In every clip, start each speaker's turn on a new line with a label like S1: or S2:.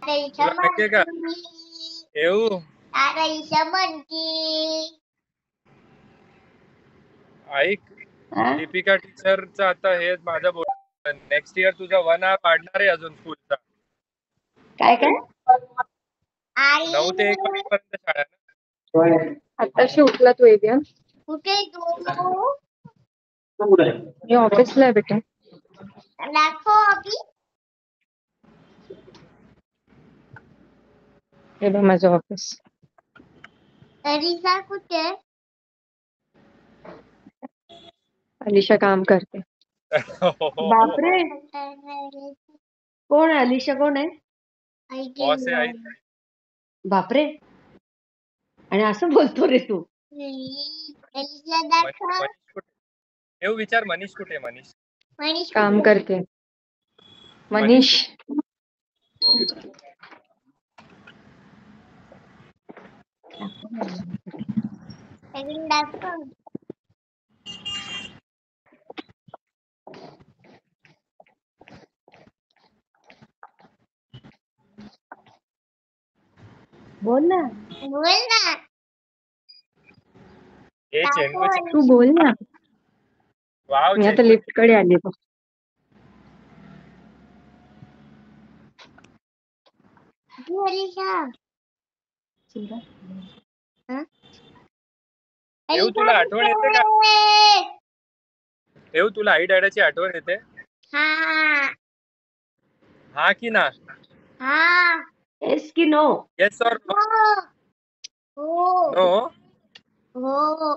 S1: तुला माहितीये का येऊ ऐक दीपिका टीचरचं आता हे माझं बोल नेक्स्ट इयर तुझा 1 hour वाढणार आहे अजून स्कूलचा
S2: काय काय
S1: 9 ते 1 वाजेपर्यंत शाळा ना
S2: आताशी उठला तू एव्या
S3: कुठे तू
S2: मी ऑफिसला आहे बेटा
S3: दाखव अभि
S2: हे बघ माझं ऑफिस
S3: अरिसा कुठे
S2: अलिशा काम करते बापरे कोण अलिशा कोण आहे
S1: बॉस आहे आई
S2: बापरे आणि असं बोलतो रे तू
S3: अरिसा दाखव
S1: येऊ विचार मनीष कुठे मनीष
S3: मनीष
S2: काम करते मनीष
S3: दाखव
S2: बोल ना
S3: बोल ना
S1: हे चेंडूचे
S2: तू बोल ना
S1: वाव
S2: मी आता लिफ्ट कडे आली बघ
S3: अरिसा
S1: येऊ तुला आठवण येते का येऊ तुला आई डॅडाची आठवण येते
S3: हा
S1: हा की ना
S3: हा
S2: येस की नो
S1: येस और
S3: हो
S1: नो
S3: हो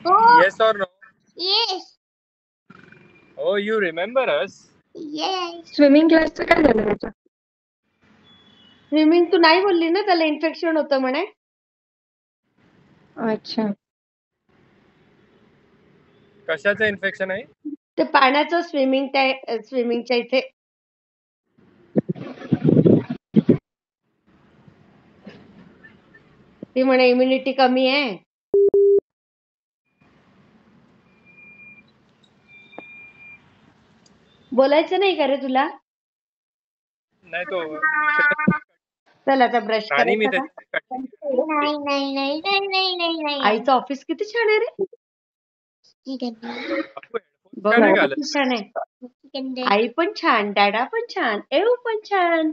S3: हो
S1: yes or no
S3: yes
S1: oh you remember us
S3: yes
S2: swimming क्लासचं काय झालं त्याचं स्विमिंग तू नाही बोलली ना त्याला इन्फेक्शन होतं म्हणे अच्छा
S1: कशाचं इन्फेक्शन आहे
S2: ते पाण्याचं स्विमिंगच्या इथे ती म्हणे इम्युनिटी कमी आहे बोलायचं नाही का रे तुला
S1: नाही तो
S2: चल आता ब्रश
S1: आणि मी
S2: करायचा का?
S3: नाही नाही नाही नाही नाही नाही नाही
S2: आईचं ऑफिस किती छान आहे रे बघ
S1: नाही
S2: ना,
S1: घालत.
S2: किती छान आहे आई पण छान डॅडा पण छान एव पण छान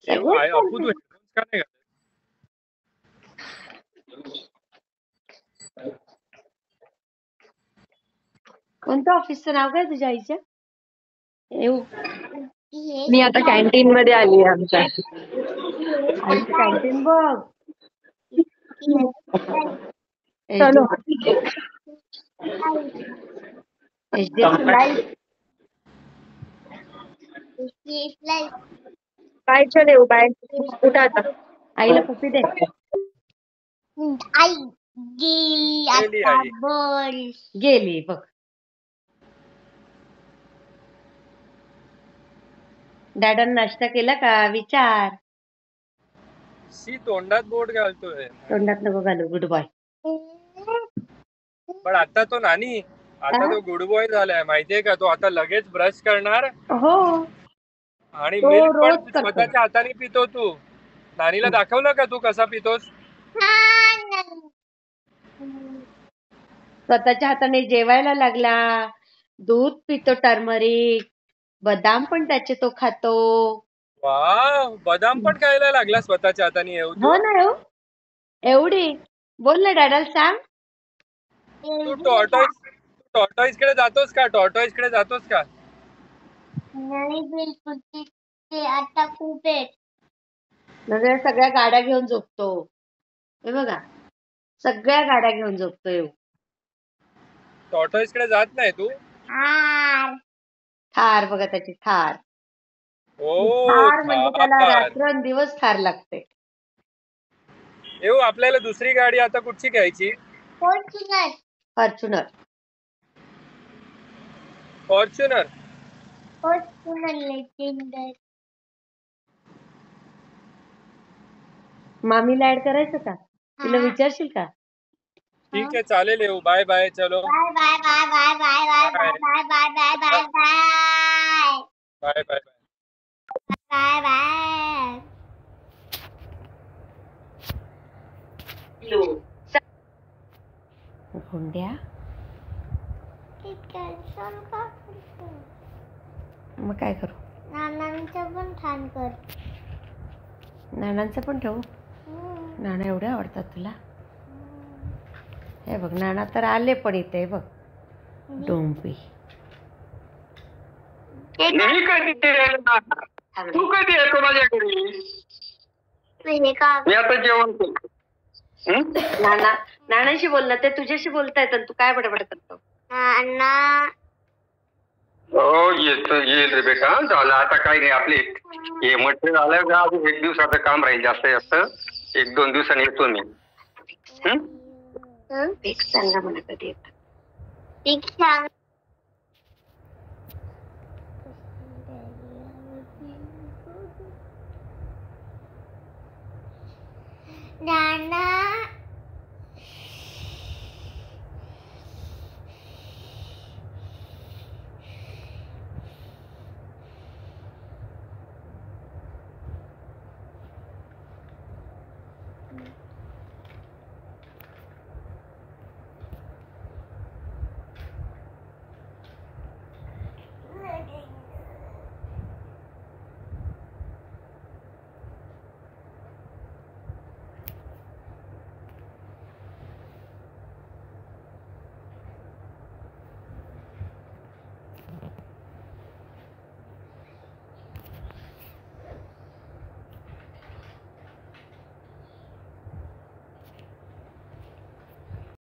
S2: सगळं छान.
S1: अप्पू तू headphones का नाही घालत?
S2: कोणतं ऑफिसचं नाव काय तुझ्या आईच्या येऊ मी आता कॅन्टीन मध्ये आली आहे आमच्या आईचं कॅन्टीन बघ चलो HDFC लाईफ बाय चल येऊ बाय कुठं आता आईला पप्पी दे
S3: आई गेली
S1: गेली
S3: आता
S1: आई.
S3: बोल
S2: गेली बघ डॅडन नाश्ता केला का विचार
S1: शी तोंडात बोट घालतोय
S2: तोंडात नको घालू गुड बॉय
S1: पण आता तो नानी आता तो गुड बॉय झालाय माहितीये का तो आता लगेच ब्रश करणार
S2: हो
S1: आणि
S2: तो
S1: मिल्क पण
S2: रोज करतो.
S1: स्वतःच्या हाताने पितो तू नानीला दाखवलं का तू कसा पितोस
S2: स्वतःच्या हाताने जेवायला लागला दूध पितो टर्मरिक बदाम पण त्याचे तो खातो
S1: वा बदाम पण खायला लागला स्वतःच्या हाताने येऊ तू
S2: हो ना एवढी बोल ना डॅडाला सांग
S1: तू टॉर्टॉइस कडे जातोस का टॉर्टॉइस कडे जातोस का
S3: नाही बिलकुल ते आता खूप आहे
S2: म्हणजे सगळ्या गाड्या घेऊन झोपतो हे बघा सगळ्या गाड्या घेऊन झोपतो येऊ
S1: टॉर्टॉइस कडे जात नाही तू
S2: थार बघा त्याची थार
S1: ओ
S2: थार म्हणजे त्याला
S1: थार.
S2: रात्रंदिवस थार लागते
S1: येऊ आपल्याला दुसरी गाडी आता कुठची घ्यायची
S3: Fortuner
S2: Fortuner
S1: Fortuner
S3: Fortuner Legender
S2: मामीला ऍड करायचं का तिला विचारशील का
S1: ठीक आहे चालेल येऊ बाय बाय चलो
S3: bye bye bye bye bye bye bye bye bye bye bye bye
S1: bye bye
S3: bye bye
S2: Hyundai
S3: cancel का करतो?
S2: मग काय करू?
S3: नानांचं पण छान कर.
S2: नानांचं पण ठेवू. नाना एवढे आवडतात तुला? हे बघ नाना तर आले पण इथे बघ. डोंबी
S4: मी कधी तू कधी येतो माझ्याकडे? मी आता जेवण केलं.
S2: नानाशी बोल ना. ते तुझ्याशी बोलतायत आणि तू काय बडबड करतो?
S4: हो येईल रे बेटा. झालं आता काही नाही. आपले हे म्हटलं झालं का अजून 1 दिवसाचं काम राहील. जास्त 1-2 दिवसांनी येतो मी.
S2: सांगा मला कधी येतात.
S3: नाना